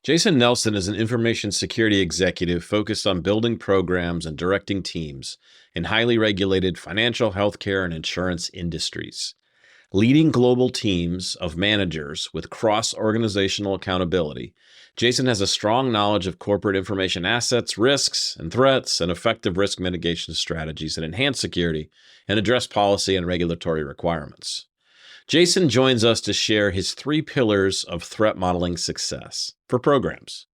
Jason Nelson is an information security executive focused on building programs and directing teams in highly regulated financial, healthcare, and insurance industries. Leading global teams of managers with cross-organizational accountability, Jason has a strong knowledge of corporate information assets, risks and threats, and effective risk mitigation strategies that enhance security and address policy and regulatory requirements. Jason joins us to share his 3 pillars of threat modeling success for programs.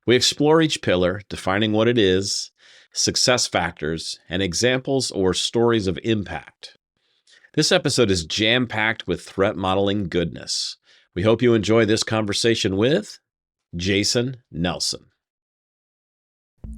We explore each pillar, defining what it is, success factors, and examples or stories of impact. This episode is jam-packed with threat modeling goodness. We hope you enjoy this conversation with Jason Nelson.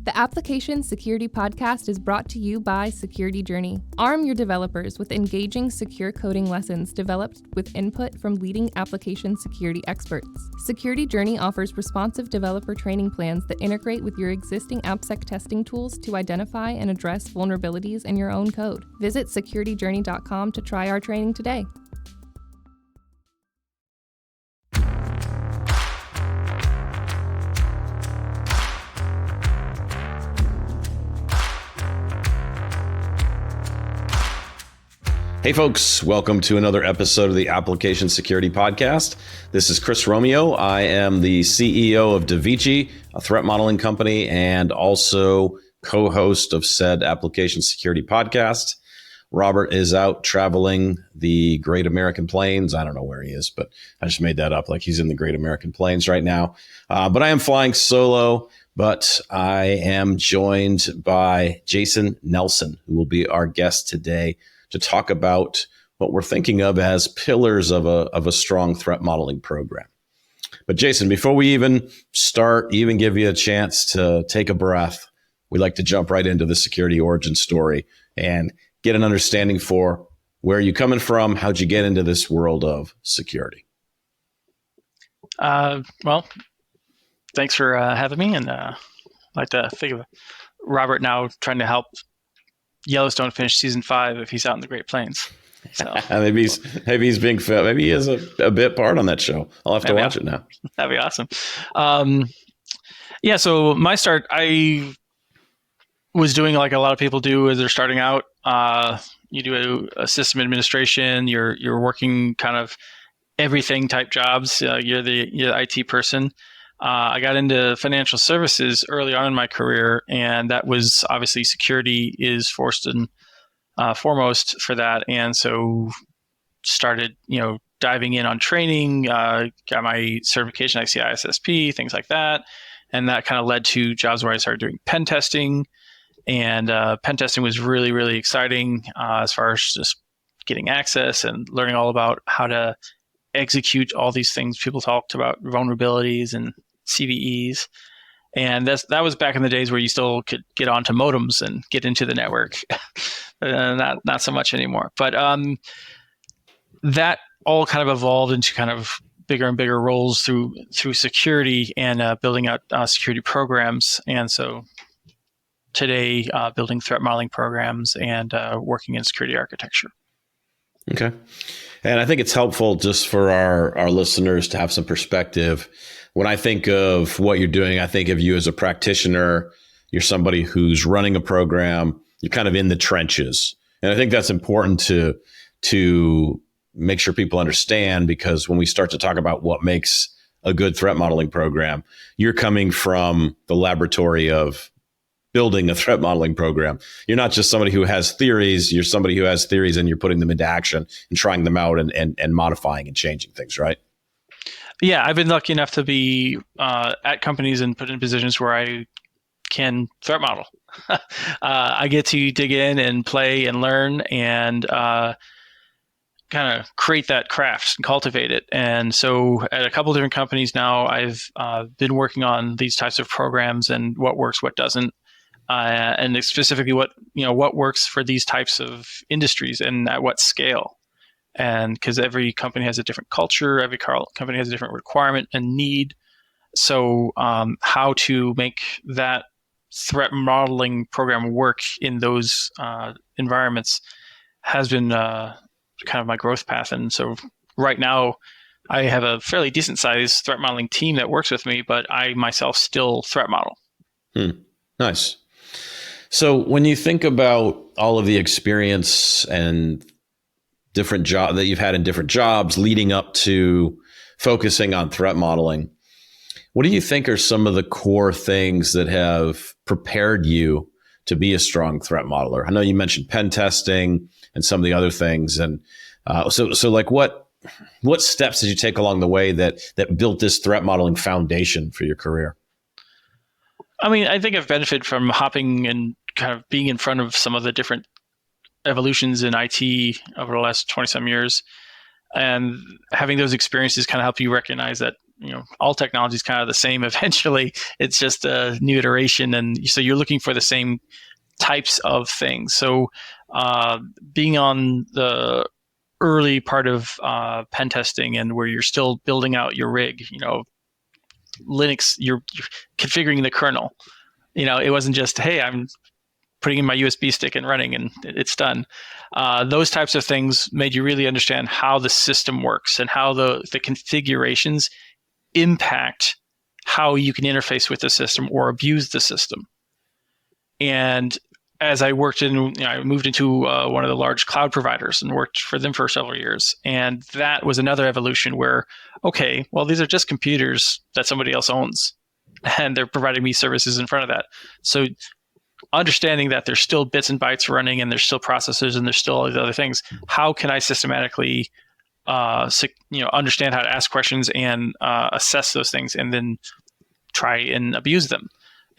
The Application Security Podcast is brought to you by Security Journey. Arm your developers with engaging secure coding lessons developed with input from leading application security experts. Security Journey offers responsive developer training plans that integrate with your existing AppSec testing tools to identify and address vulnerabilities in your own code. Visit securityjourney.com to try our training today. Hey folks, welcome to another episode of the Application Security Podcast. This is Chris Romeo. I am the CEO of Davici, a threat modeling company, and also co-host of said Application Security Podcast. Robert is out traveling the Great American Plains. I don't know where he is, but I just made that up, like he's in the Great American Plains right now. But I am flying solo, but I am joined by Jason Nelson, who will be our guest today to talk about what we're thinking of as pillars of a strong threat modeling program. But Jason, before we even start, even give you a chance to take a breath, we like to jump right into the security origin story and get an understanding for where you're coming from, how'd you get into this world of security? Well, thanks for having me. And I'd like to think of Robert now trying to help Yellowstone finish season 5 if he's out in the Great Plains. So maybe he's being fed. Maybe he has a bit part on that show. I'll have to watch it now. That'd be awesome. So my start, I was doing like a lot of people do as they're starting out. You do a system administration. You're working kind of everything type jobs. You're the IT person. I got into financial services early on in my career, and that was obviously security is first and foremost for that. And so started, diving in on training, got my certification, ICISSP, things like that. And that kind of led to jobs where I started doing pen testing. And pen testing was really, really exciting as far as just getting access and learning all about how to execute all these things people talked about, vulnerabilities and CVEs. And that was back in the days where you still could get onto modems and get into the network. Not so much anymore. But that all kind of evolved into kind of bigger and bigger roles through security and building out security programs. And so today, building threat modeling programs and working in security architecture. Okay. And I think it's helpful just for our listeners to have some perspective. When I think of what you're doing, I think of you as a practitioner. You're somebody who's running a program. You're kind of in the trenches. And I think that's important to make sure people understand, because when we start to talk about what makes a good threat modeling program, you're coming from the laboratory of building a threat modeling program. You're not just somebody who has theories. You're somebody who has theories and you're putting them into action and trying them out and modifying and changing things, right? Yeah, I've been lucky enough to be at companies and put in positions where I can threat model. I get to dig in and play and learn and kind of create that craft and cultivate it. And so at a couple of different companies now, I've been working on these types of programs and what works, what doesn't. And specifically what works for these types of industries and at what scale. And because every company has a different culture, every company has a different requirement and need. So how to make that threat modeling program work in those environments has been kind of my growth path. And so right now, I have a fairly decent sized threat modeling team that works with me, but I myself still threat model. Nice. So when you think about all of the experience and different job that you've had in different jobs leading up to focusing on threat modeling, what do you think are some of the core things that have prepared you to be a strong threat modeler? I know you mentioned pen testing and some of the other things, and so like what steps did you take along the way that built this threat modeling foundation for your career? I mean, I think I've benefited from hopping and kind of being in front of some of the different evolutions in IT over the last 20-some years, and having those experiences kind of help you recognize that all technology is kind of the same. Eventually, it's just a new iteration, and so you're looking for the same types of things. So, being on the early part of pen testing and where you're still building out your rig, Linux, you're configuring the kernel. It wasn't just, hey, I'm putting in my USB stick and running and it's done. Those types of things made you really understand how the system works and how the configurations impact how you can interface with the system or abuse the system. And as I I moved into one of the large cloud providers and worked for them for several years. And that was another evolution where, okay, well, these are just computers that somebody else owns, and they're providing me services in front of that. So understanding that there's still bits and bytes running and there's still processors and there's still all these other things, how can I systematically understand how to ask questions and assess those things and then try and abuse them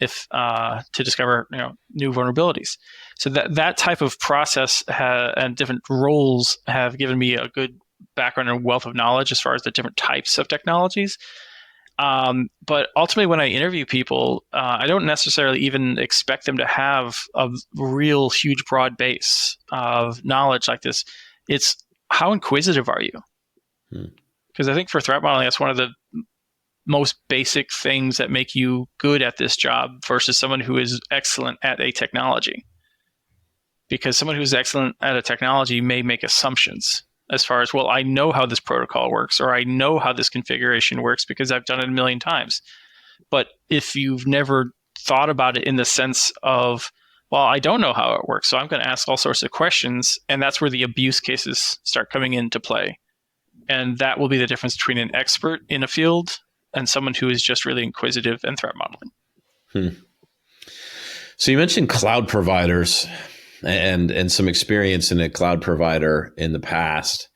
to discover new vulnerabilities. So that type of process and different roles have given me a good background and wealth of knowledge as far as the different types of technologies. But ultimately, when I interview people, I don't necessarily even expect them to have a real huge broad base of knowledge like this. It's how inquisitive are you? Because I think for threat modeling, that's one of the most basic things that make you good at this job versus someone who is excellent at a technology. Because someone who's excellent at a technology may make assumptions as far as, well, I know how this protocol works, or I know how this configuration works because I've done it a million times. But if you've never thought about it in the sense of, well, I don't know how it works, so I'm going to ask all sorts of questions, and that's where the abuse cases start coming into play. And that will be the difference between an expert in a field and someone who is just really inquisitive and threat modeling. So you mentioned cloud providers and some experience in a cloud provider in the past.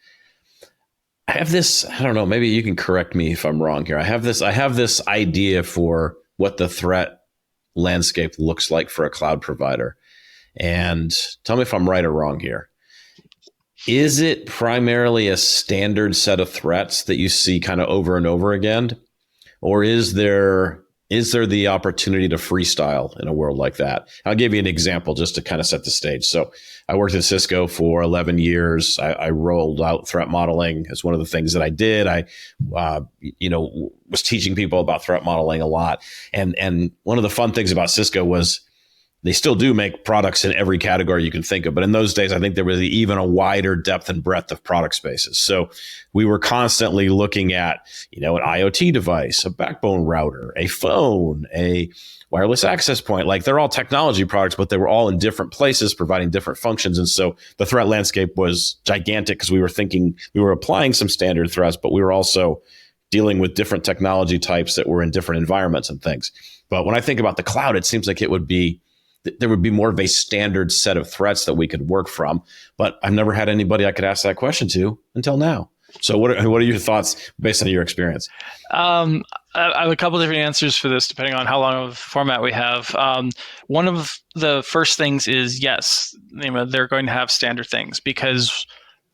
I have this, I don't know, maybe you can correct me if I'm wrong here. I have this idea for what the threat landscape looks like for a cloud provider. And tell me if I'm right or wrong here. Is it primarily a standard set of threats that you see kind of over and over again? Or is there the opportunity to freestyle in a world like that? I'll give you an example just to kind of set the stage. So I worked at Cisco for 11 years. I rolled out threat modeling as one of the things that I did. I, was teaching people about threat modeling a lot. And one of the fun things about Cisco was they still do make products in every category you can think of. But in those days, I think there was even a wider depth and breadth of product spaces. So we were constantly looking at, an IoT device, a backbone router, a phone, a wireless access point. Like they're all technology products, but they were all in different places providing different functions. And so the threat landscape was gigantic because we were applying some standard threats, but we were also dealing with different technology types that were in different environments and things. But when I think about the cloud, it seems like there would be more of a standard set of threats that we could work from, but I've never had anybody I could ask that question to until now. So what are your thoughts based on your experience? I have a couple different answers for this, depending on how long of format we have. One of the first things is, yes, they're going to have standard things because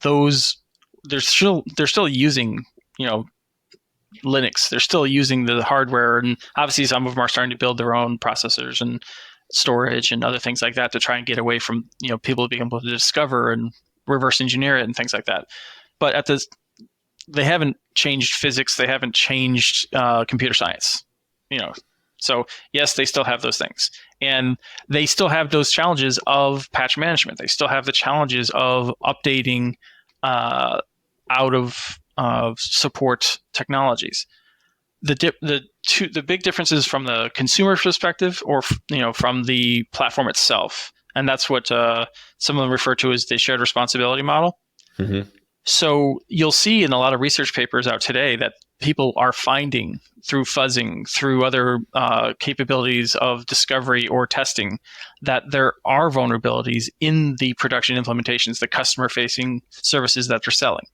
they're still using, Linux. They're still using the hardware, and obviously some of them are starting to build their own processors and storage and other things like that to try and get away from people being able to discover and reverse engineer it and things like that. But they haven't changed physics. They haven't changed computer science. So yes, they still have those things, and they still have those challenges of patch management. They still have the challenges of updating out of support technologies. The big differences from the consumer perspective, or from the platform itself, and that's what some of them refer to as the shared responsibility model. Mm-hmm. So you'll see in a lot of research papers out today that people are finding through fuzzing, through other capabilities of discovery or testing, that there are vulnerabilities in the production implementations, the customer-facing services that they're selling.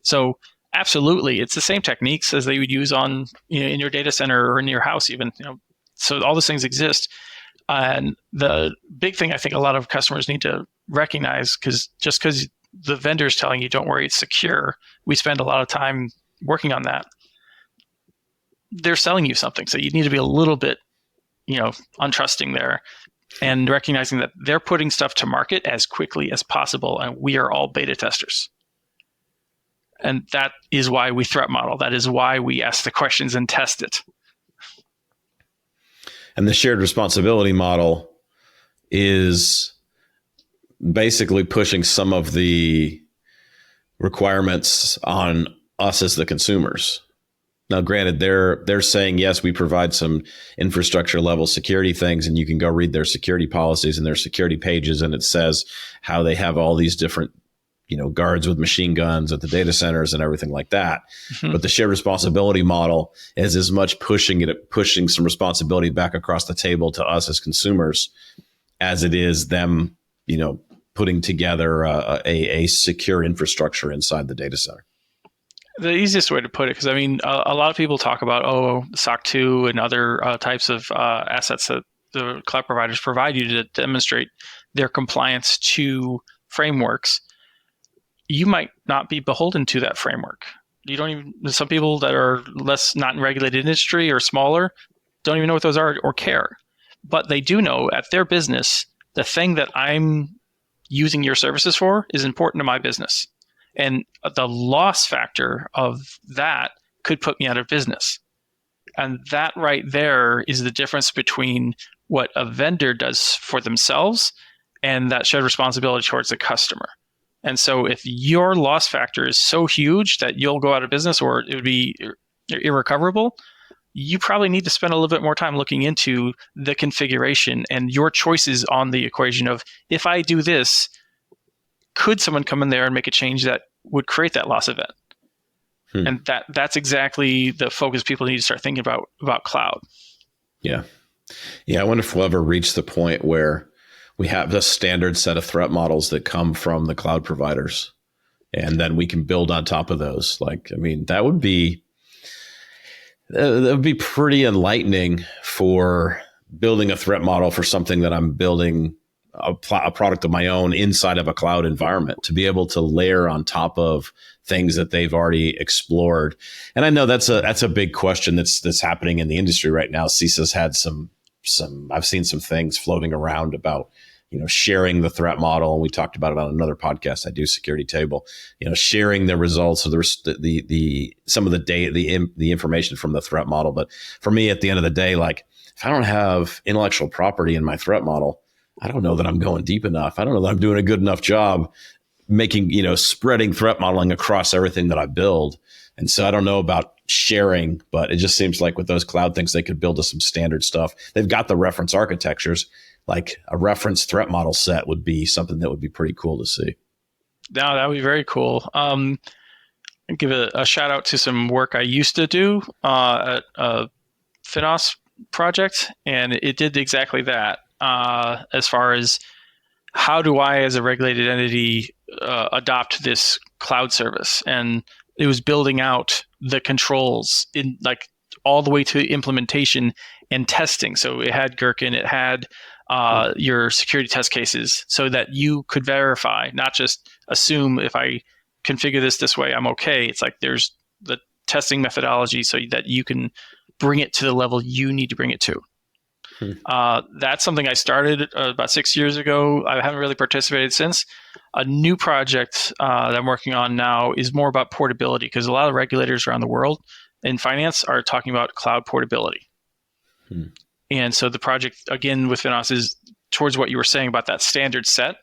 So absolutely, it's the same techniques as they would use on in your data center or in your house even. So all those things exist. And the big thing I think a lot of customers need to recognize, because the vendor's telling you, don't worry, it's secure, we spend a lot of time working on that. They're selling you something. So you need to be a little bit, untrusting there, and recognizing that they're putting stuff to market as quickly as possible. And we are all beta testers. And that is why we threat model. That is why we ask the questions and test it. And the shared responsibility model is basically pushing some of the requirements on us as the consumers. Now, granted, they're saying, yes, we provide some infrastructure level security things, and you can go read their security policies and their security pages, and it says how they have all these different guards with machine guns at the data centers and everything like that. Mm-hmm. But the shared responsibility model is as much pushing some responsibility back across the table to us as consumers as it is them, putting together a secure infrastructure inside the data center. The easiest way to put it, because a lot of people talk about SOC 2 and other types of assets that the cloud providers provide you to demonstrate their compliance to frameworks. You might not be beholden to that framework. Some people that are not in regulated industry or smaller don't even know what those are or care. But they do know at their business, the thing that I'm using your services for is important to my business. And the loss factor of that could put me out of business. And that right there is the difference between what a vendor does for themselves and that shared responsibility towards the customer. And so if your loss factor is so huge that you'll go out of business or it would be irrecoverable, you probably need to spend a little bit more time looking into the configuration and your choices on the equation of, if I do this, could someone come in there and make a change that would create that loss event? And that's exactly the focus people need to start thinking about cloud. Yeah. Yeah. I wonder if we'll ever reach the point where we have the standard set of threat models that come from the cloud providers, and then we can build on top of those. That would be pretty enlightening for building a threat model for something that I'm building a product of my own inside of a cloud environment, to be able to layer on top of things that they've already explored. And I know that's a big question that's happening in the industry right now. CISA's had some I've seen some things floating around about, sharing the threat model. And we talked about it on another podcast I do, Security Table, sharing the results of some of the data, the information from the threat model. But for me, at the end of the day, if I don't have intellectual property in my threat model, I don't know that I'm going deep enough. I don't know that I'm doing a good enough job making, spreading threat modeling across everything that I build. And so I don't know about sharing, but it just seems like with those cloud things, they could build us some standard stuff. They've got the reference architectures. Like a reference threat model set would be something that would be pretty cool to see. No, that would be very cool. I'll give a shout out to some work I used to do at a FinOps project, and it did exactly that. As far as how do I, as a regulated entity, adopt this cloud service? And it was building out the controls in all the way to implementation and testing. So it had Gherkin, it had your security test cases, so that you could verify, not just assume if I configure this way, I'm okay. It's there's the testing methodology so that you can bring it to the level you need to bring it to. That's something I started about 6 years ago. I haven't really participated since. A new project that I'm working on now is more about portability, because a lot of regulators around the world in finance are talking about cloud portability. And so the project, again, with FinOps is towards what you were saying about that standard set,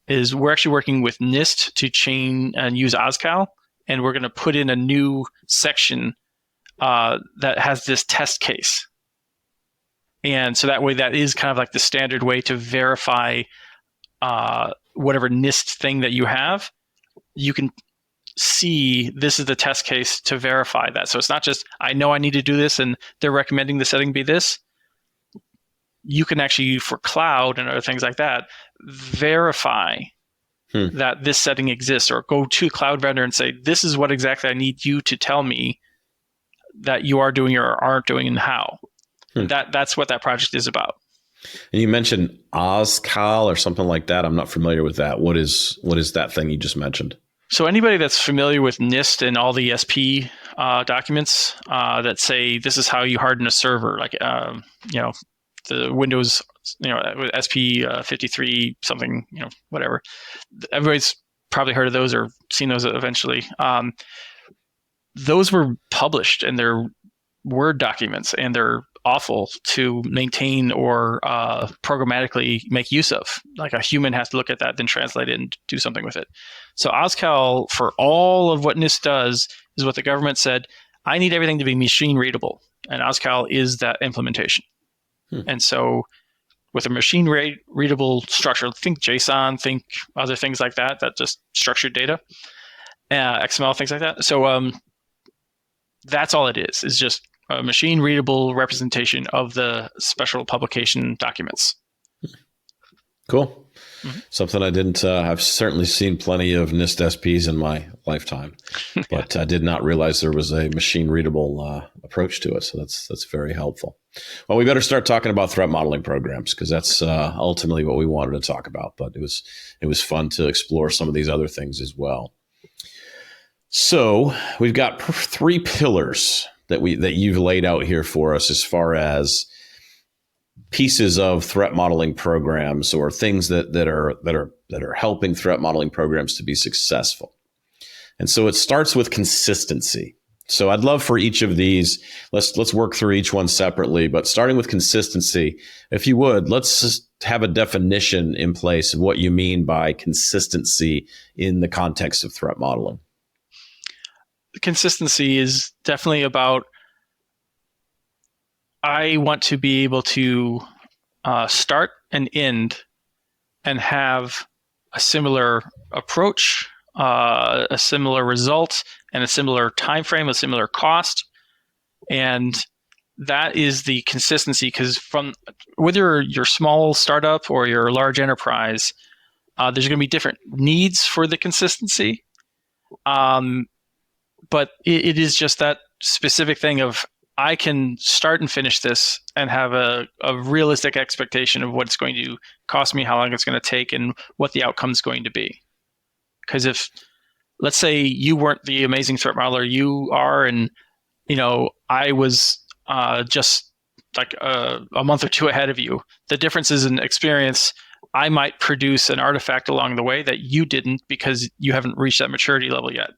is we're actually working with NIST to chain and use OSCAL and we're going to put in a new section that has this test case. And so that way, that is kind of like the standard way to verify whatever NIST thing that you have. You can see this is the test case to verify that. So it's not just, I know I need to do this and they're recommending the setting be this. You can actually, for cloud and other things like that, verify that this setting exists, or go to cloud vendor and say, this is what exactly I need you to tell me that you are doing or aren't doing, and how. That's what that project is about. And you mentioned OSCAL or something like that. I'm not familiar with that. What is that thing you just mentioned? So anybody that's familiar with NIST and all the SP documents that say this is how you harden a server, like the Windows, SP 53 something, whatever. Everybody's probably heard of those or seen those eventually. Those were published, and they're Word documents, and they're awful to maintain or programmatically make use of. Like a human has to look at that, then translate it and do something with it. So OSCAL, for all of what NIST does, is what the government said, I need everything to be machine readable. And OSCAL is that implementation. And so with a machine readable structure, think JSON, think other things like that, that just structured data, XML, things like that. So that's all it is just a machine readable representation of the special publication documents. Cool. Something I didn't, I've certainly seen plenty of NIST SPs in my lifetime, but I did not realize there was a machine readable approach to it. So that's very helpful. Well, we better start talking about threat modeling programs, because that's ultimately what we wanted to talk about, but it was fun to explore some of these other things as well. So we've got 3 pillars that you've laid out here for us as far as pieces of threat modeling programs, or things that are helping threat modeling programs to be successful. And so it starts with consistency. So I'd love for each of these, let's work through each one separately, but starting with consistency, if you would, let's just have a definition in place of what you mean by consistency in the context of threat modeling. Consistency is definitely about, I want to be able to start and end and have a similar approach, a similar result, and a similar time frame, a similar cost. And that is the consistency, because from whether you're small startup or you're a large enterprise, there's going to be different needs for the consistency. But it is just that specific thing of, I can start and finish this and have a realistic expectation of what it's going to cost me, how long it's going to take, and what the outcome is going to be. Because if, let's say you weren't the amazing threat modeler you are, and I was just like a month or two ahead of you, the differences in experience, I might produce an artifact along the way that you didn't, because you haven't reached that maturity level yet.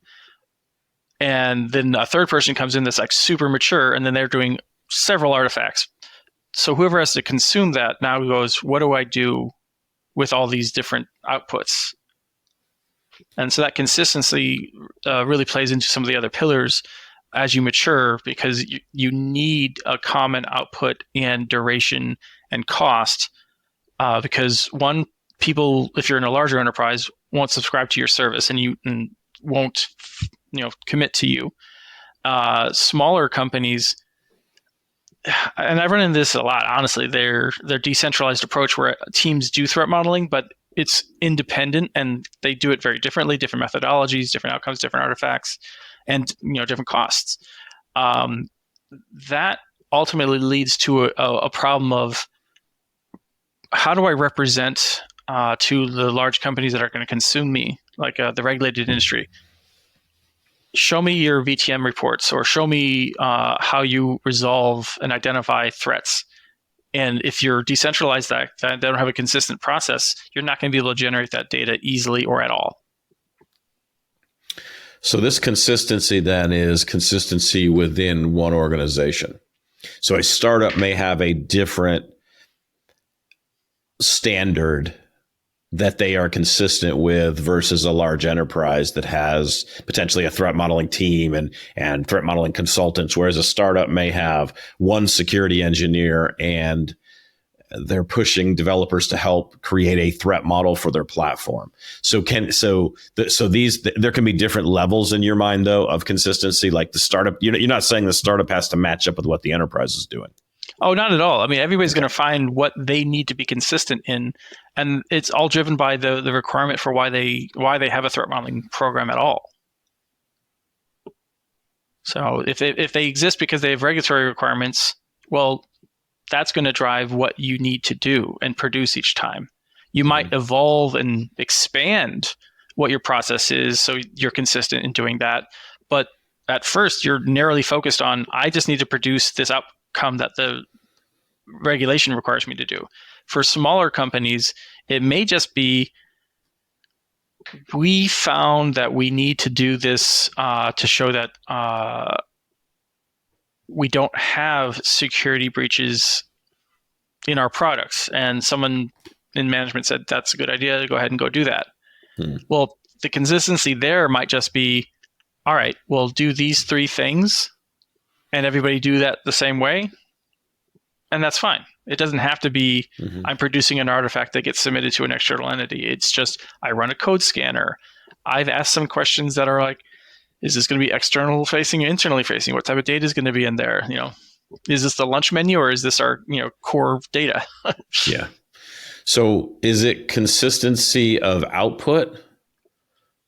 And then a third person comes in that's like super mature, and then they're doing several artifacts. So whoever has to consume that now goes, what do I do with all these different outputs? And so that consistency really plays into some of the other pillars as you mature, because you need a common output and duration and cost. Because people, if you're in a larger enterprise, won't subscribe to your service and won't commit to you. Smaller companies, and I've run into this a lot, honestly, their decentralized approach where teams do threat modeling, but it's independent and they do it very differently, different methodologies, different outcomes, different artifacts, and different costs. That ultimately leads to a problem of, how do I represent to the large companies that are going to consume me, like the regulated industry? Show me your VTM reports, or show me how you resolve and identify threats. And if you're decentralized, that they don't have a consistent process, you're not going to be able to generate that data easily or at all. So this consistency then is consistency within one organization. So a startup may have a different standard that they are consistent with versus a large enterprise that has potentially a threat modeling team and threat modeling consultants, whereas a startup may have one security engineer and they're pushing developers to help create a threat model for their platform. So there can be different levels in your mind though of consistency. Like the startup, you're not saying the startup has to match up with what the enterprise is doing. Oh, not at all. I mean, everybody's going to find what they need to be consistent in, and it's all driven by the requirement for why they have a threat modeling program at all. So if they exist because they have regulatory requirements, well, that's going to drive what you need to do and produce each time. You might evolve and expand what your process is so you're consistent in doing that. But at first, you're narrowly focused on, I just need to produce this outcome that the regulation requires me to do. For smaller companies, it may just be, we found that we need to do this to show that we don't have security breaches in our products. And someone in management said, that's a good idea, go ahead and go do that. Well, the consistency there might just be, all right, we'll do these 3 things and everybody do that the same way. And that's fine. It doesn't have to be, I'm producing an artifact that gets submitted to an external entity. It's just, I run a code scanner. I've asked some questions that are like, is this going to be external facing or internally facing? What type of data is going to be in there? Is this the lunch menu or is this our core data? Yeah. So is it consistency of output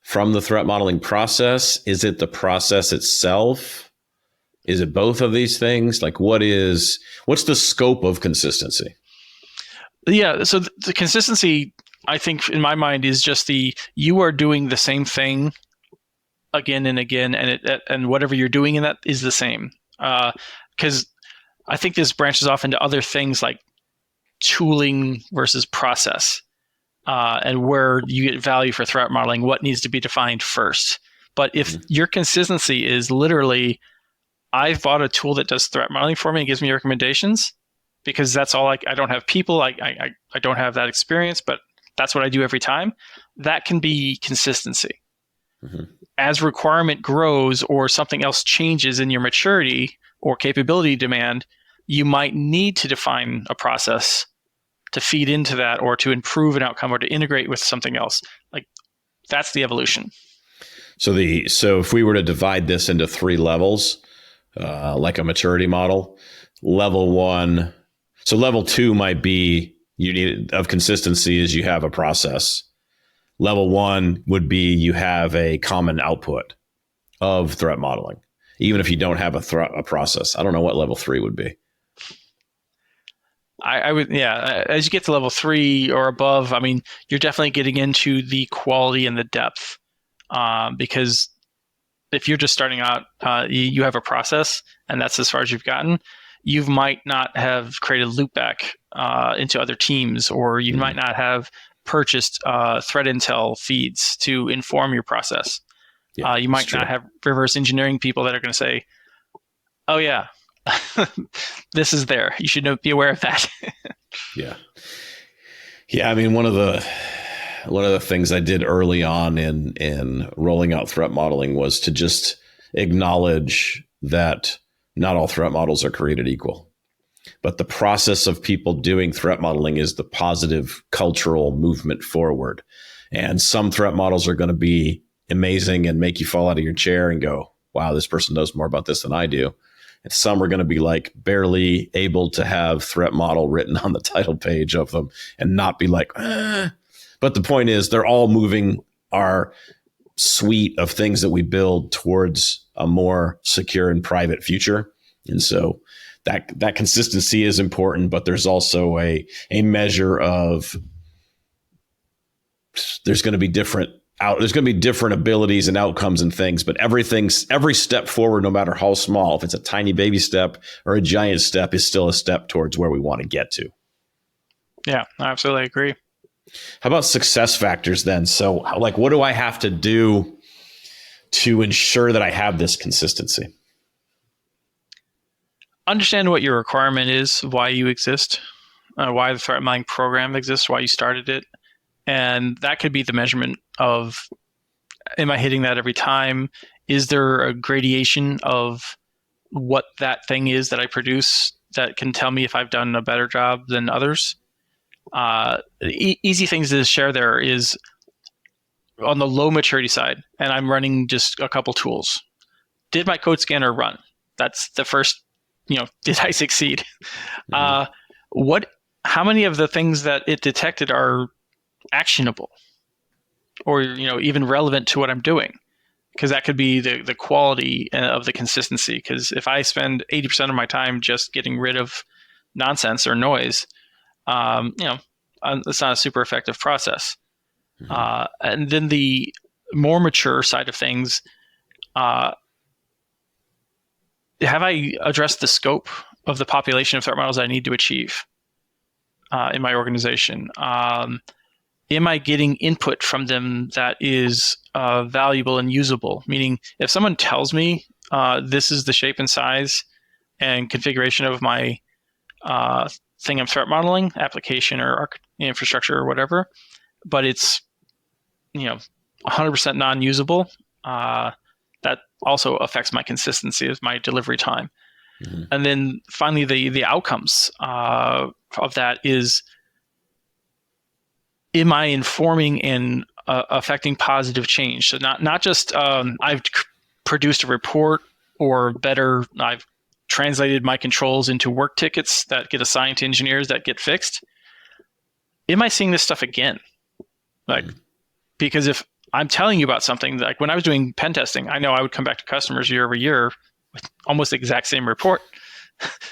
from the threat modeling process? Is it the process itself? Is it both of these things? Like what's the scope of consistency? Yeah. So the consistency, I think in my mind, is just you are doing the same thing again and again, and whatever you're doing in that is the same. Because I think this branches off into other things like tooling versus process, and where you get value for threat modeling, what needs to be defined first. But if your consistency is literally, I've bought a tool that does threat modeling for me and gives me recommendations, because that's all I don't have people, I don't have that experience, but that's what I do every time. That can be consistency. As requirement grows or something else changes in your maturity or capability demand, you might need to define a process to feed into that or to improve an outcome or to integrate with something else. Like that's the evolution. So if we were to divide this into 3 levels, like a maturity model, level 1, so level 2 might be of consistency is you have a process. Level 1 would be you have a common output of threat modeling, even if you don't have a process. I don't know what level 3 would be. I would, yeah. As you get to level 3 or above, I mean, you're definitely getting into the quality and the depth, because if you're just starting out, you have a process, and that's as far as you've gotten. You might not have created loopback into other teams, or you might not have purchased threat intel feeds to inform your process. Yeah, you might not have reverse engineering people that are going to say, oh yeah, this is there. You should be aware of that. Yeah. I mean, one of the things I did early on in rolling out threat modeling was to just acknowledge that not all threat models are created equal, but the process of people doing threat modeling is the positive cultural movement forward. And some threat models are going to be amazing and make you fall out of your chair and go, wow, this person knows more about this than I do. And some are going to be like barely able to have threat model written on the title page of them and not be like, But the point is they're all moving our suite of things that we build towards a more secure and private future. And so that consistency is important, but there's also a measure of there's going to be different abilities and outcomes and things, but every step forward, no matter how small, if it's a tiny baby step or a giant step, is still a step towards where we want to get to. Yeah, I absolutely agree. How about success factors then? So like, what do I have to do to ensure that I have this consistency? Understand what your requirement is, why you exist, why the threat modeling program exists, why you started it, And that could be the measurement of, am I hitting that every time? Is there a gradation of what that thing is that I produce that can tell me if I've done a better job than others? Easy things to share there is on the low maturity side, and I'm running just a couple tools. Did my code scanner run? That's the first, did I succeed? Mm-hmm. How many of the things that it detected are actionable or, even relevant to what I'm doing? Because that could be the quality of the consistency. Because if I spend 80% of my time just getting rid of nonsense or noise, it's not a super effective process. Mm-hmm. And then the more mature side of things, have I addressed the scope of the population of threat models I need to achieve in my organization? Am I getting input from them that is valuable and usable? Meaning, if someone tells me this is the shape and size and configuration of my thing I'm threat modeling, application or infrastructure or whatever, but it's 100% non-usable, that also affects my consistency of my delivery time. Mm-hmm. And then finally, the outcomes of that is, am I informing and affecting positive change? So not just I've produced a report, or better, I've translated my controls into work tickets that get assigned to engineers that get fixed. Am I seeing this stuff again? Because if I'm telling you about something, like when I was doing pen testing, I know I would come back to customers year over year with almost the exact same report.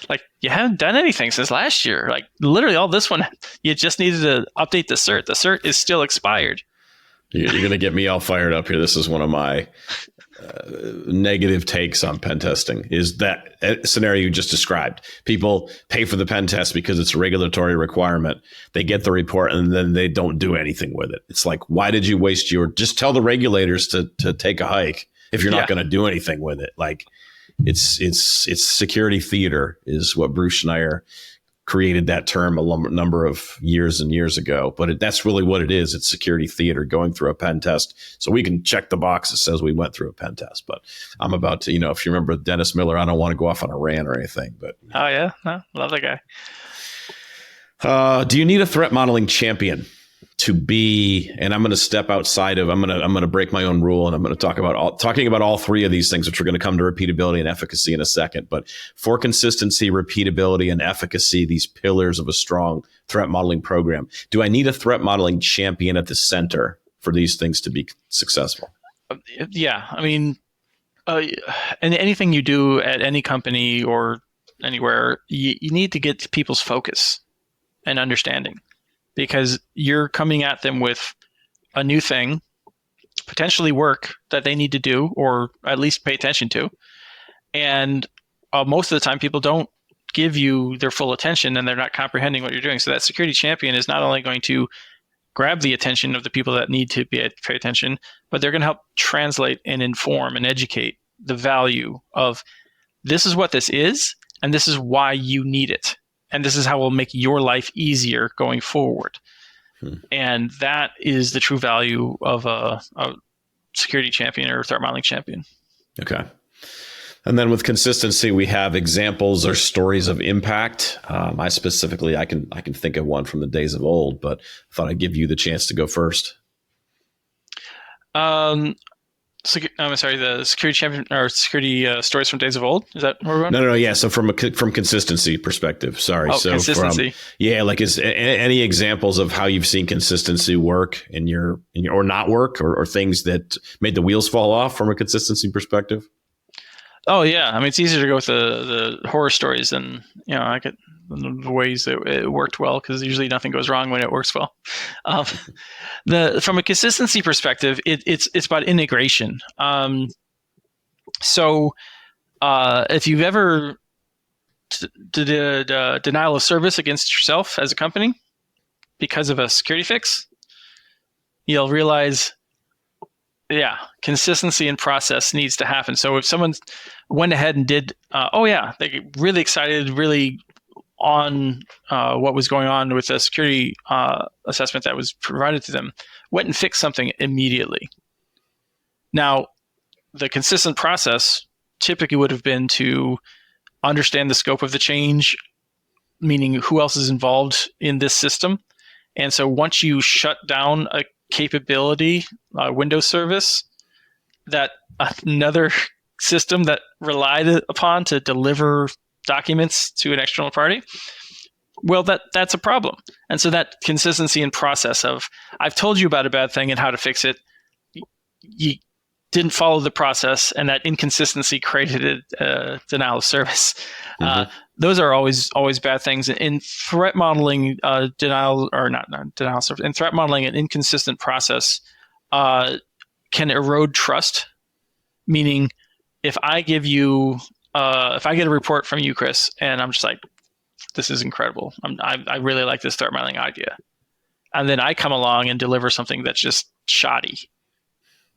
Like, you haven't done anything since last year. Like, literally all this one, you just needed to update the cert. The cert is still expired. You're going to get me all fired up here. This is one of my negative takes on pen testing, is that scenario you just described. People pay for the pen test because it's a regulatory requirement. They get the report and then they don't do anything with it. It's like, why did you waste just tell the regulators to take a hike if you're not going to do anything with it? Like, it's security theater is what Bruce Schneier created that term a number of years and years ago. But that's really what it is. It's security theater, going through a pen test. So we can check the box that says we went through a pen test. But I'm about to, if you remember Dennis Miller, I don't want to go off on a rant or anything. But oh, yeah. No, love that guy. Do you need a threat modeling champion to be, and I'm going to step outside of, I'm going to break my own rule, and I'm going to talking about all three of these things, which we're going to come to repeatability and efficacy in a second. But for consistency, repeatability, and efficacy, these pillars of a strong threat modeling program, do I need a threat modeling champion at the center for these things to be successful? Yeah. I mean, and anything you do at any company or anywhere, you need to get people's focus and understanding. Because you're coming at them with a new thing, potentially work that they need to do, or at least pay attention to. And most of the time, people don't give you their full attention, and they're not comprehending what you're doing. So that security champion is not only going to grab the attention of the people that need to pay attention, but they're going to help translate and inform and educate the value of, this is what this is, and this is why you need it. And this is how we'll make your life easier going forward. And that is the true value of a security champion or threat modeling champion. Okay. And then with consistency, we have examples or stories of impact. I can think of one from the days of old, but I thought I'd give you the chance to go first. I'm sorry, the security champion or security stories from days of old. Is that where we're going? No. Yeah. So from consistency perspective, sorry. So consistency. Like is any examples of how you've seen consistency work in your or not work, or things that made the wheels fall off from a consistency perspective? Oh yeah. I mean, it's easier to go with the horror stories than, I get the ways that it worked well, because usually nothing goes wrong when it works well. From a consistency perspective, it's about integration. So if you've ever did a denial of service against yourself as a company because of a security fix, you'll realize, consistency and process needs to happen. So if someone went ahead and did, they get really excited, really on what was going on with the security assessment that was provided to them, went and fixed something immediately. Now, the consistent process typically would have been to understand the scope of the change, meaning who else is involved in this system. And so once you shut down a capability, Windows service, that another system that relied upon to deliver documents to an external party, well, that's a problem. And so that consistency in process of, I've told you about a bad thing and how to fix it, you didn't follow the process, and that inconsistency created a denial of service. Mm-hmm. Those are always bad things. In threat modeling, denial of service. In threat modeling, an inconsistent process can erode trust. Meaning, if I give you, if I get a report from you, Chris, and I'm just like, this is incredible. I really like this threat modeling idea, and then I come along and deliver something that's just shoddy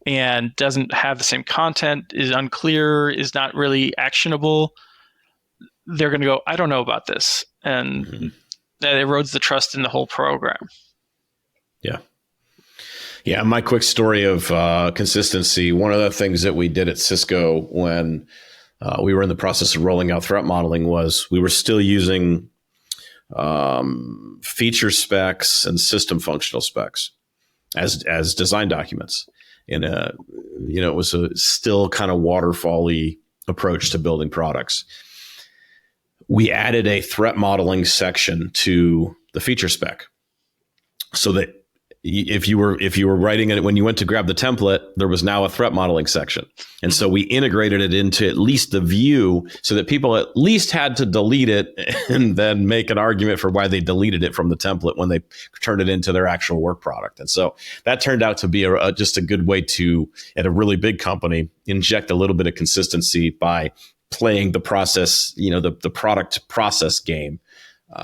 and doesn't have the same content, is unclear, is not really actionable, they're going to go, I don't know about this. And that erodes the trust in the whole program. Yeah. Yeah. My quick story of consistency. One of the things that we did at Cisco when we were in the process of rolling out threat modeling was we were still using feature specs and system functional specs as design documents. In a, it was a still kind of waterfall-y approach to building products. We added a threat modeling section to the feature spec, so that if you were writing it, when you went to grab the template, there was now a threat modeling section. And so we integrated it into at least the view so that people at least had to delete it and then make an argument for why they deleted it from the template when they turned it into their actual work product. And so that turned out to be just a good way to, at a really big company, inject a little bit of consistency by playing the process, the product process game.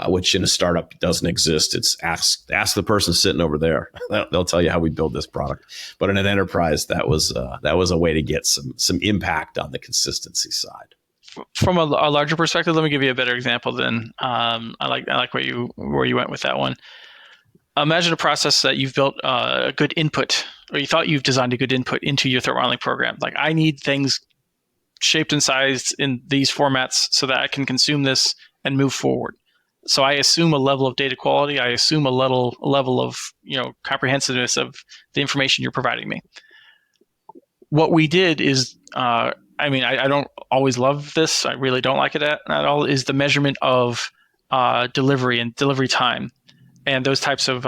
Which in a startup doesn't exist. It's ask the person sitting over there. They'll tell you how we build this product. But in an enterprise, that was a way to get some impact on the consistency side. From a larger perspective, let me give you a better example. Then I like where you went with that one. Imagine a process that you've built a good input, or you thought you've designed a good input into your threat modeling program. Like, I need things shaped and sized in these formats so that I can consume this and move forward. So I assume a level of data quality. I assume a level of comprehensiveness of the information you're providing me. What we did is, I don't always love this. I really don't like it at all. Is the measurement of delivery and delivery time, and those types of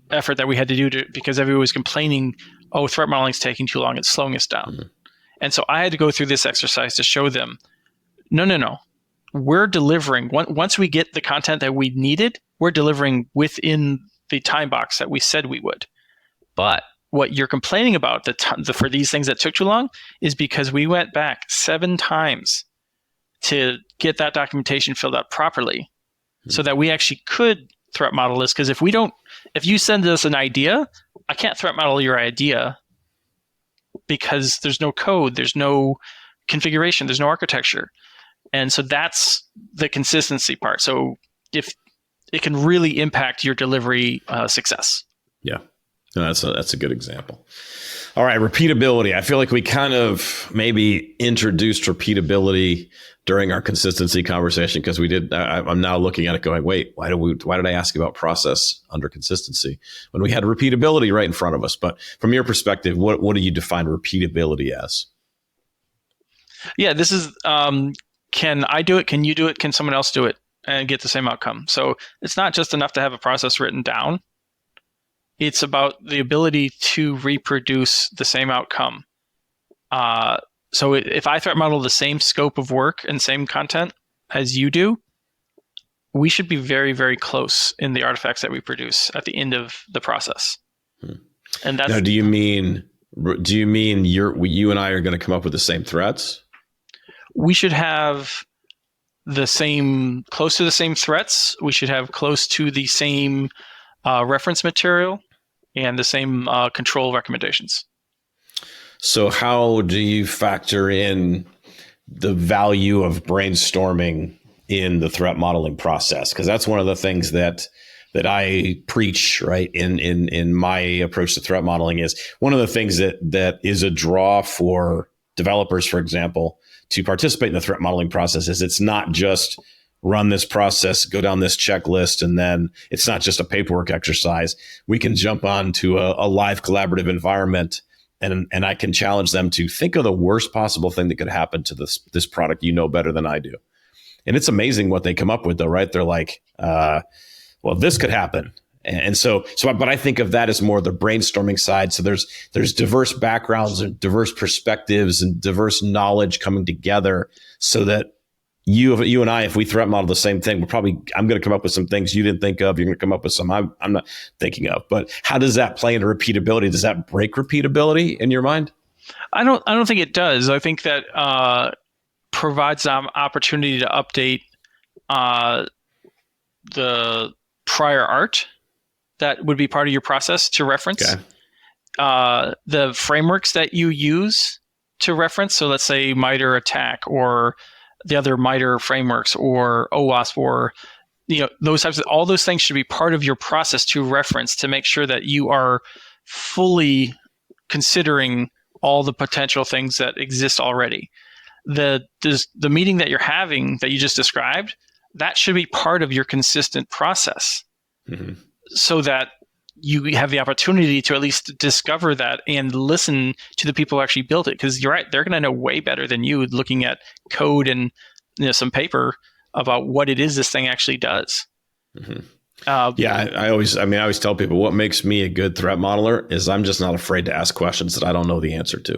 effort that we had to do because everyone was complaining, oh, threat modeling is taking too long. It's slowing us down. Mm-hmm. And so I had to go through this exercise to show them, no. We're delivering, once we get the content that we needed, we're delivering within the time box that we said we would. But what you're complaining about for these things that took too long is because we went back 7 times to get that documentation filled out properly so that we actually could threat model this. Because if you send us an idea, I can't threat model your idea because there's no code, there's no configuration, there's no architecture. And so that's the consistency part. So if it can really impact your delivery success. Yeah, no, that's a good example. All right, repeatability. I feel like we kind of maybe introduced repeatability during our consistency conversation because we did. I'm now looking at it going, wait, why did I ask about process under consistency when we had repeatability right in front of us? But from your perspective, what do you define repeatability as? Yeah, this is. Can I do it? Can you do it? Can someone else do it and get the same outcome? So it's not just enough to have a process written down. It's about the ability to reproduce the same outcome. So if I threat model the same scope of work and same content as you do, we should be very, very close in the artifacts that we produce at the end of the process. And that's. Now, do you mean you and I are going to come up with the same threats? We should have close to the same threats. We should have close to the same reference material and the same control recommendations. So how do you factor in the value of brainstorming in the threat modeling process, because that's one of the things that I preach, right, in my approach to threat modeling. Is one of the things that is a draw for developers, for example, to participate in the threat modeling process is it's not just run this process, go down this checklist, and then it's not just a paperwork exercise. We can jump on to a live collaborative environment, and I can challenge them to think of the worst possible thing that could happen to this product you know better than I do. And it's amazing what they come up with, though, right? They're like, well, this could happen. And so, but I think of that as more the brainstorming side. So there's diverse backgrounds and diverse perspectives and diverse knowledge coming together so that you and I, if we threat model the same thing, I'm going to come up with some things you didn't think of. You're going to come up with some I'm not thinking of. But how does that play into repeatability? Does that break repeatability in your mind? I don't think it does. I think that provides an opportunity to update the prior art that would be part of your process to reference. Okay. The frameworks that you use to reference. So let's say MITRE ATT&CK or the other MITRE frameworks or OWASP or those types of, all those things should be part of your process to reference to make sure that you are fully considering all the potential things that exist already. The meeting that you're having that you just described, that should be part of your consistent process. Mm-hmm. So that you have the opportunity to at least discover that and listen to the people who actually built it. Because you're right, they're going to know way better than you looking at code and some paper about what it is this thing actually does. Mm-hmm. I always tell people what makes me a good threat modeler is I'm just not afraid to ask questions that I don't know the answer to.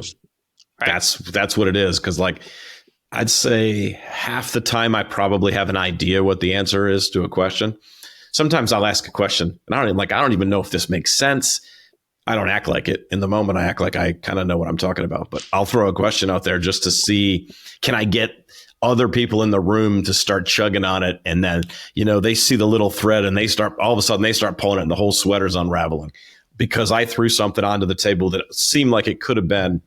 Right. That's what it is. Because I'd say half the time I probably have an idea what the answer is to a question. Sometimes I'll ask a question and I don't even know if this makes sense. I don't act like it. In the moment, I act like I kind of know what I'm talking about. But I'll throw a question out there just to see, can I get other people in the room to start chugging on it? And then, they see the little thread and all of a sudden they start pulling it and the whole sweater's unraveling because I threw something onto the table that seemed like it could have been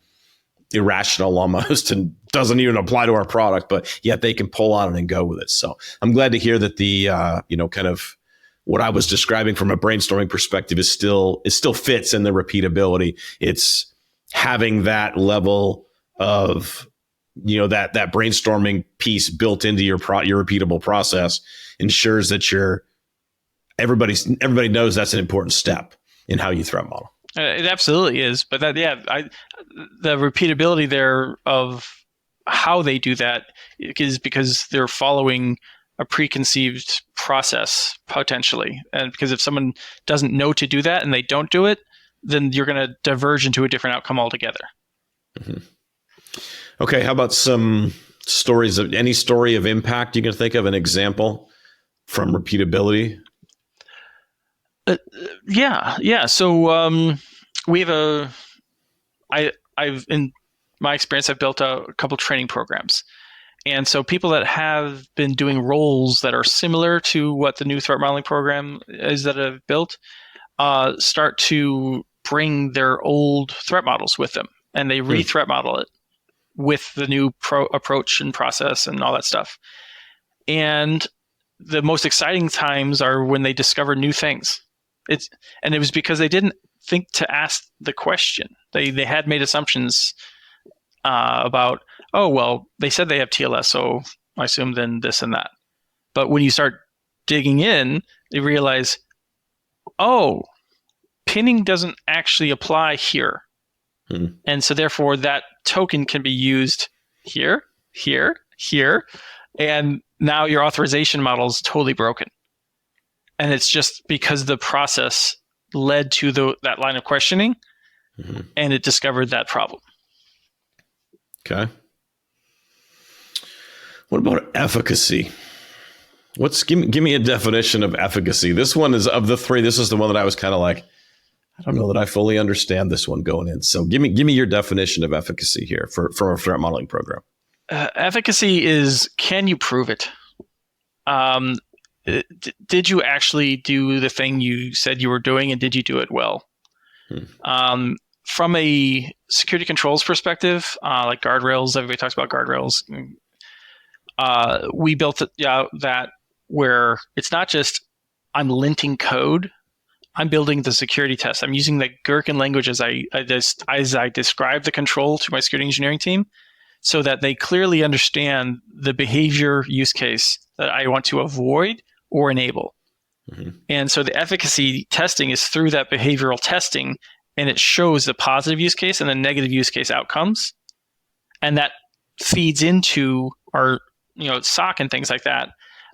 irrational almost and doesn't even apply to our product, but yet they can pull on it and go with it. So I'm glad to hear that the, kind of what I was describing from a brainstorming perspective is still fits in the repeatability. It's having that level of, that brainstorming piece built into your repeatable process ensures that everybody knows that's an important step in how you threat model. It absolutely is, but the repeatability there of how they do that is because they're following a preconceived process potentially, and because if someone doesn't know to do that and they don't do it, then you're going to diverge into a different outcome altogether. Mm-hmm. Okay, how about some stories of any story of impact you can think of, an example from repeatability? Yeah. So we have I've in my experience, I've built a couple training programs. And so people that have been doing roles that are similar to what the new threat modeling program is that I've built start to bring their old threat models with them, and they re-threat model it with the new approach and process and all that stuff. And the most exciting times are when they discover new things. It was because they didn't think to ask the question. They had made assumptions about, oh, well, they said they have TLS, so I assume then this and that. But when you start digging in, they realize, oh, pinning doesn't actually apply here. And so therefore that token can be used here, here, here. And now your authorization model is totally broken. And it's just because the process led to that line of questioning, and it discovered that problem. Okay. What about efficacy? Give me a definition of efficacy. This one is, of the three, this is the one that I was kind of like, I don't know that I fully understand this one going in. So give me your definition of efficacy here for a threat modeling program. Efficacy is, can you prove it? Did you actually do the thing you said you were doing, and did you do it well? From a security controls perspective, like guardrails, everybody talks about guardrails. we built that where it's not just I'm linting code. I'm building the security test. I'm using the Gherkin language as I describe the control to my security engineering team, so that they clearly understand the behavior use case that I want to avoid or enable. Mm-hmm. And so the efficacy testing is through that behavioral testing, and it shows the positive use case and the negative use case outcomes. And that feeds into our SOC and things like that.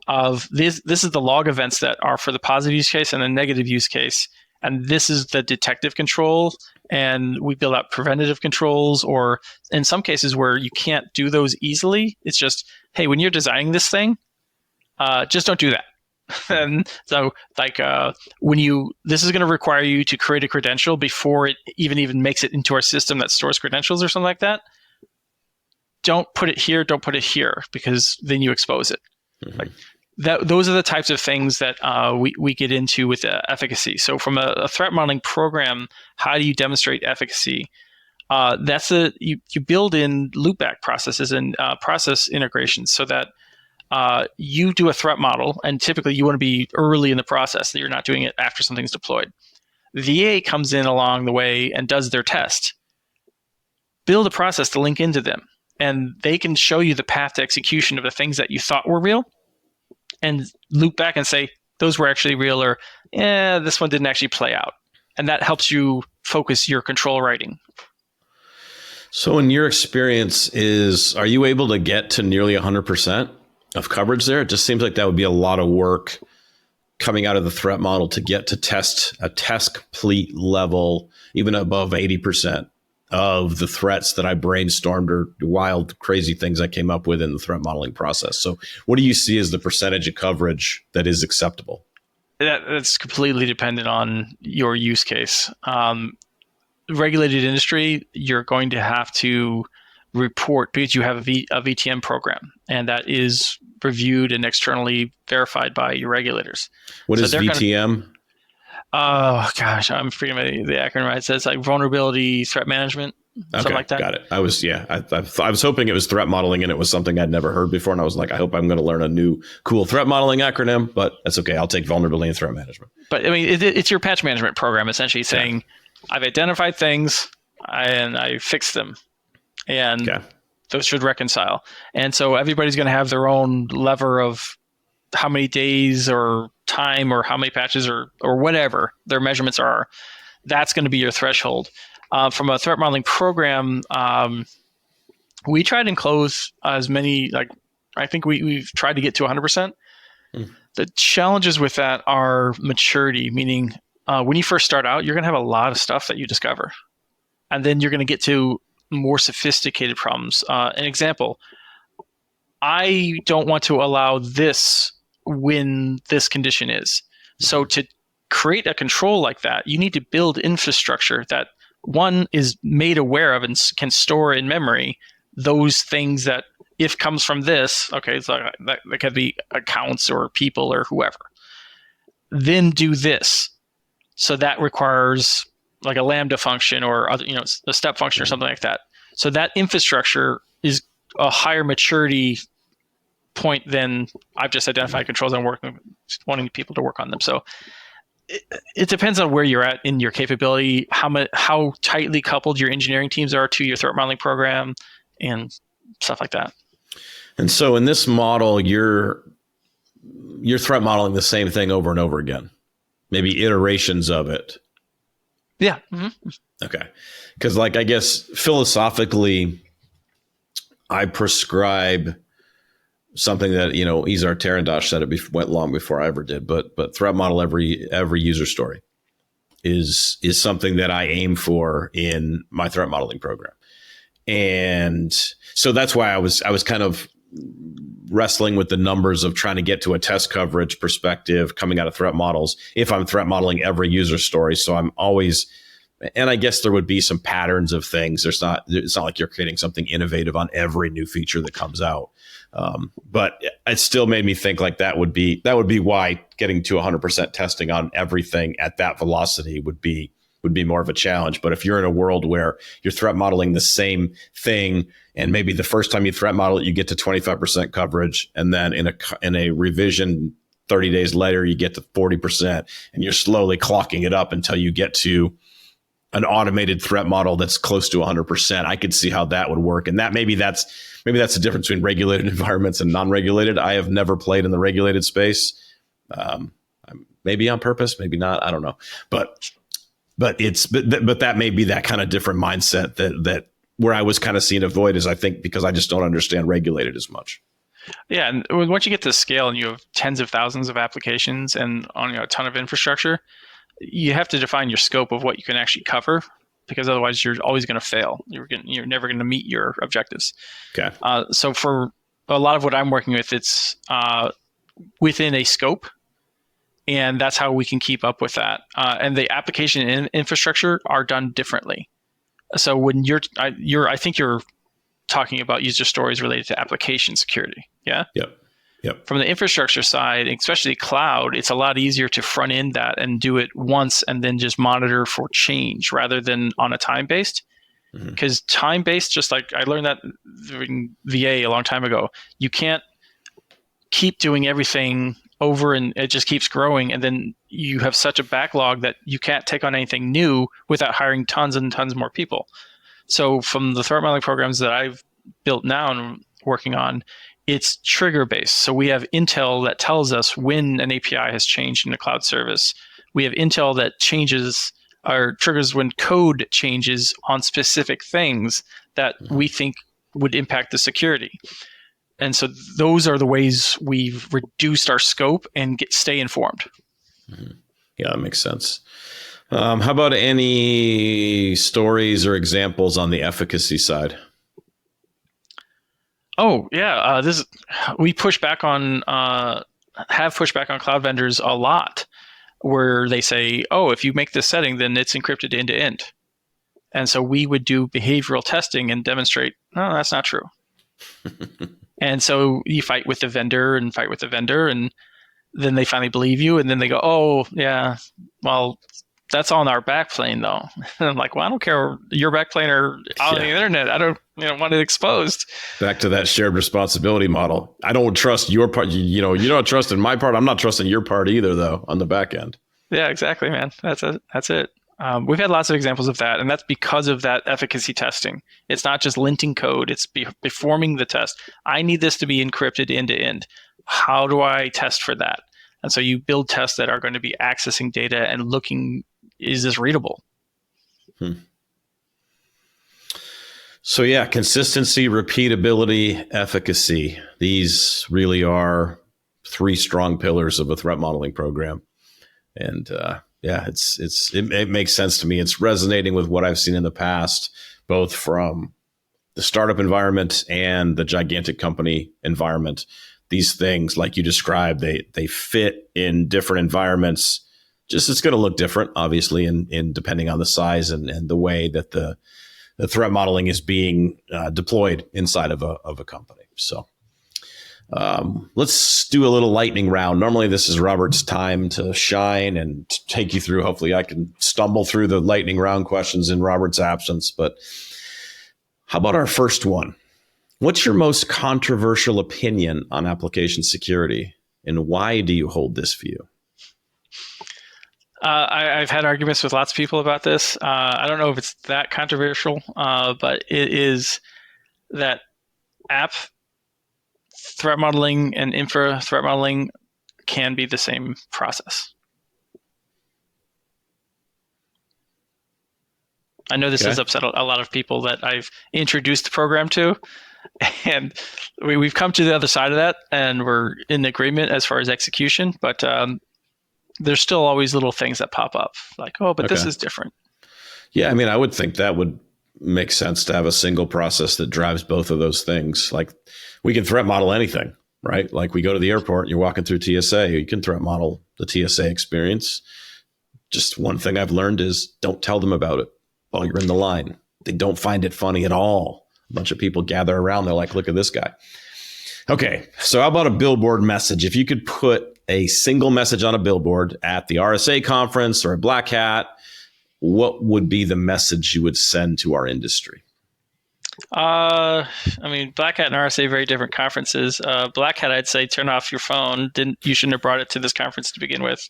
Of this is the log events that are for the positive use case and the negative use case. And this is the detective control. And we build out preventative controls, or in some cases where you can't do those easily, it's just, hey, when you're designing this thing, just don't do that. And so this is going to require you to create a credential before it even makes it into our system that stores credentials or something like that. Don't put it here, don't put it here, because then you expose it. Mm-hmm. Like those are the types of things that we get into with efficacy. So from a threat modeling program, how do you demonstrate efficacy? You build in loopback processes and process integrations so that you do a threat model, and typically you want to be early in the process, that you're not doing it after something's deployed. VA comes in along the way and does their test. Build a process to link into them, and they can show you the path to execution of the things that you thought were real, and loop back and say, those were actually real, or this one didn't actually play out. And that helps you focus your control writing. So in your experience, are you able to get to nearly 100% of coverage there? It just seems like that would be a lot of work coming out of the threat model to get to a test complete level, even above 80% of the threats that I brainstormed or wild, crazy things I came up with in the threat modeling process. So what do you see as the percentage of coverage that is acceptable? That's completely dependent on your use case. Regulated industry, you're going to have to report because you have a VTM program, and that is reviewed and externally verified by your regulators. What is VTM? Oh gosh, I'm forgetting the acronym. It says like vulnerability threat management, something like that. Got it. I was hoping it was threat modeling, and it was something I'd never heard before, and I was like, I hope I'm going to learn a new cool threat modeling acronym, but that's okay. I'll take vulnerability and threat management. But I mean, it's your patch management program, essentially saying, I've identified things and I fixed them, and those should reconcile. And so everybody's going to have their own lever of how many days or time or how many patches or whatever their measurements are. That's going to be your threshold. From a threat modeling program, we try to enclose as many, I think we've tried to get to 100%. The challenges with that are maturity, meaning when you first start out, you're going to have a lot of stuff that you discover. And then you're going to get to more sophisticated problems. An example, I don't want to allow this when this condition is. So to create a control like that, you need to build infrastructure that one is made aware of and can store in memory those things that if comes from this, okay, so that could be accounts or people or whoever, then do this. So that requires like a Lambda function or other, a step function or something like that. So that infrastructure is a higher maturity point than I've just identified controls and wanting people to work on them. So it depends on where you're at in your capability, how tightly coupled your engineering teams are to your threat modeling program and stuff like that. And so in this model, you're threat modeling the same thing over and over again, maybe iterations of it. Yeah. Mm-hmm. Okay. Because I guess philosophically, I prescribe something that, Izar Tarandosh said it went long before I ever did, but threat model every user story is something that I aim for in my threat modeling program. And so that's why I was kind of wrestling with the numbers of trying to get to a test coverage perspective coming out of threat models if I'm threat modeling every user story. So I'm always, and I guess there would be some patterns of things. It's not like you're creating something innovative on every new feature that comes out. But it still made me think like that would be why getting to 100% testing on everything at that velocity would be would be more of a challenge. But if you're in a world where you're threat modeling the same thing, and maybe the first time you threat model it, you get to 25% coverage, and then in a revision 30 days later, you get to 40%, and you're slowly clocking it up until you get to an automated threat model that's close to 100%. I could see how that would work. And that maybe that's the difference between regulated environments and non-regulated. I have never played in the regulated space. Maybe on purpose, maybe not. I don't know. But that may be that kind of different mindset that where I was kind of seeing a void is, I think, because I just don't understand regulated as much. Yeah, and once you get to scale and you have tens of thousands of applications and on a ton of infrastructure, you have to define your scope of what you can actually cover, because otherwise you're always going to fail. You're never going to meet your objectives. Okay. So for a lot of what I'm working with, it's within a scope, and that's how we can keep up with that. And the application and infrastructure are done differently. So when I think you're talking about user stories related to application security. Yeah. Yep. From the infrastructure side, especially cloud, it's a lot easier to front end that and do it once and then just monitor for change rather than on a time-based. Because time-based, just like I learned that in VA a long time ago, you can't keep doing everything over and it just keeps growing. And then you have such a backlog that you can't take on anything new without hiring tons and tons more people. So from the threat modeling programs that I've built now and working on, it's trigger based. So we have intel that tells us when an API has changed in a cloud service. We have intel that changes or triggers when code changes on specific things that we think would impact the security. And so those are the ways we've reduced our scope and stay informed. Yeah, that makes sense. How about any stories or examples on the efficacy side? Oh yeah, we push back on have pushed back on cloud vendors a lot, where they say, "Oh, if you make this setting, then it's encrypted end to end," and so we would do behavioral testing and demonstrate, "No, that's not true." And so you fight with the vendor, and then they finally believe you, and then they go, "Oh yeah, well." That's on our backplane, though. And I'm like, well, I don't care. Your backplane or out on the internet. I don't want it exposed. Back to that shared responsibility model. I don't trust your part. You don't trust in my part. I'm not trusting your part either, though, on the back end. Yeah, exactly, man. That's it. We've had lots of examples of that, and that's because of that efficacy testing. It's not just linting code. It's performing the test. I need this to be encrypted end to end. How do I test for that? And so you build tests that are going to be accessing data and looking, is this readable? So yeah, consistency, repeatability, efficacy. These really are three strong pillars of a threat modeling program. And it makes sense to me. It's resonating with what I've seen in the past, both from the startup environment and the gigantic company environment. These things, like you described, they fit in different environments. Just it's going to look different, obviously, in depending on the size and the way that the threat modeling is being deployed inside of a company. So let's do a little lightning round. Normally, this is Robert's time to shine and take you through. Hopefully, I can stumble through the lightning round questions in Robert's absence. But how about our first one? What's your most controversial opinion on application security, and why do you hold this view? I've had arguments with lots of people about this. I don't know if it's that controversial, but it is that app threat modeling and infra threat modeling can be the same process. I know this has upset a lot of people that I've introduced the program to, and we've come to the other side of that, and we're in agreement as far as execution, but there's still always little things that pop up, like, oh, but this is different. Yeah, I mean, I would think that would make sense to have a single process that drives both of those things. Like, we can threat model anything, right? Like, we go to the airport and you're walking through TSA, you can threat model the TSA experience. Just one thing I've learned is don't tell them about it while you're in the line. They don't find it funny at all. A bunch of people gather around. They're like, look at this guy. Okay, so how about a billboard message? If you could put a single message on a billboard at the RSA conference or a Black Hat, what would be the message you would send to our industry? I mean, Black Hat and RSA, very different conferences. Black Hat, I'd say turn off your phone. You shouldn't have brought it to this conference to begin with.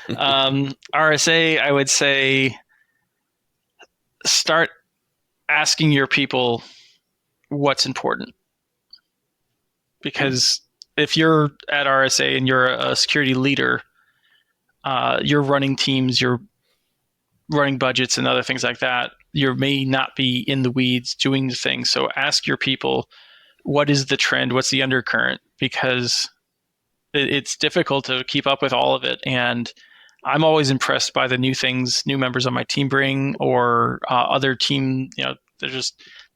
RSA, I would say start asking your people what's important. Because if you're at RSA and you're a security leader, you're running teams, you're running budgets and other things like that. You may not be in the weeds doing the things. So ask your people, what is the trend? What's the undercurrent? Because it's difficult to keep up with all of it. And I'm always impressed by the new things new members on my team bring, or other team,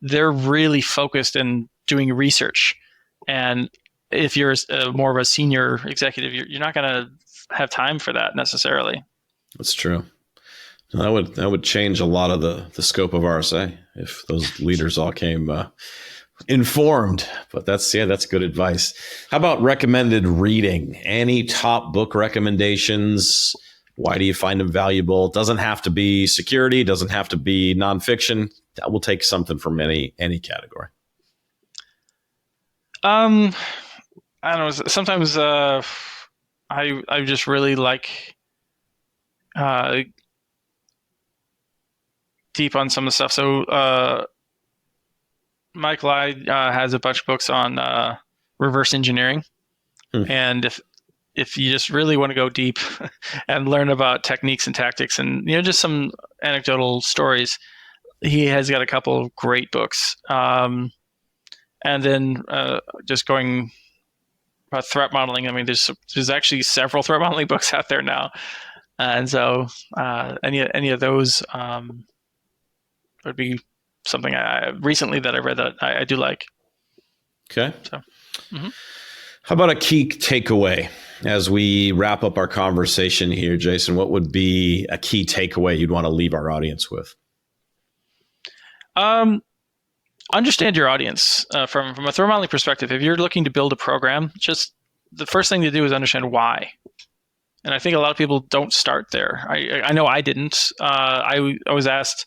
they're really focused and doing research. And if you're more of a senior executive, you're not going to have time for that necessarily. That's true. That would change a lot of the scope of RSA if those leaders all came informed. But that's good advice. How about recommended reading? Any top book recommendations? Why do you find them valuable? Doesn't have to be security. Doesn't have to be nonfiction. That will take something from any category. I don't know. Sometimes I just really like deep on some of the stuff. So Mike Lai has a bunch of books on reverse engineering, and if you just really want to go deep and learn about techniques and tactics, and just some anecdotal stories, he has got a couple of great books. And then just going about threat modeling. I mean, there's actually several threat modeling books out there now, and so any of those would be something recently that I read that I do like. Okay. So, How about a key takeaway as we wrap up our conversation here, Jason? What would be a key takeaway you'd want to leave our audience with? Understand your audience from a threat modeling perspective. If you're looking to build a program, just the first thing to do is understand why. And I think a lot of people don't start there. I know I didn't. I was asked,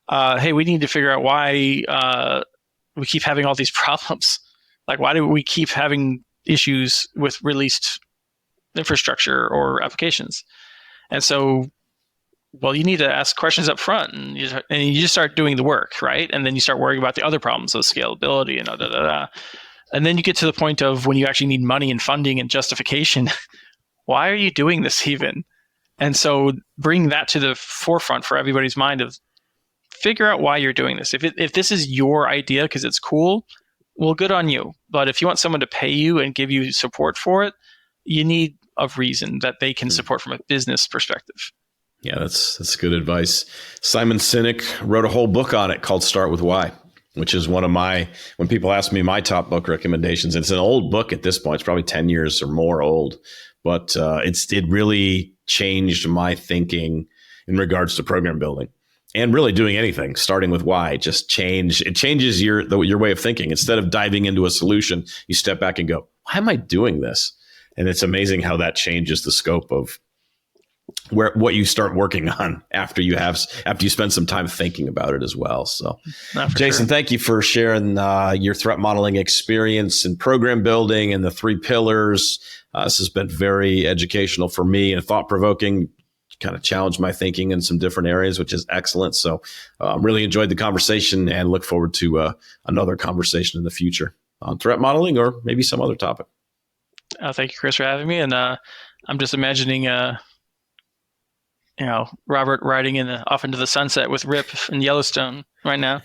hey, we need to figure out why we keep having all these problems. Like, why do we keep having issues with released infrastructure or applications? And so, well, you need to ask questions up front, and you just start doing the work, right? And then you start worrying about the other problems of scalability and And then you get to the point of when you actually need money and funding and justification. Why are you doing this even? And so bring that to the forefront for everybody's mind of figure out why you're doing this. If this is your idea because it's cool, well, good on you. But if you want someone to pay you and give you support for it, you need a reason that they can support from a business perspective. Yeah, that's good advice. Simon Sinek wrote a whole book on it called Start With Why, which is one of when people ask me my top book recommendations, it's an old book at this point. It's probably 10 years or more old, but it really changed my thinking in regards to program building and really doing anything. Starting with why, it changes your way of thinking. Instead of diving into a solution, you step back and go, why am I doing this? And it's amazing how that changes the scope of what you start working on after you spend some time thinking about it as well. So, Jason, thank you for sharing your threat modeling experience and program building and the 3 pillars. This has been very educational for me and thought-provoking. Kind of challenged my thinking in some different areas, which is excellent. So, really enjoyed the conversation and look forward to another conversation in the future on threat modeling or maybe some other topic. Thank you, Chris, for having me. And I'm just imagining Robert riding off into the sunset with Rip in Yellowstone right now.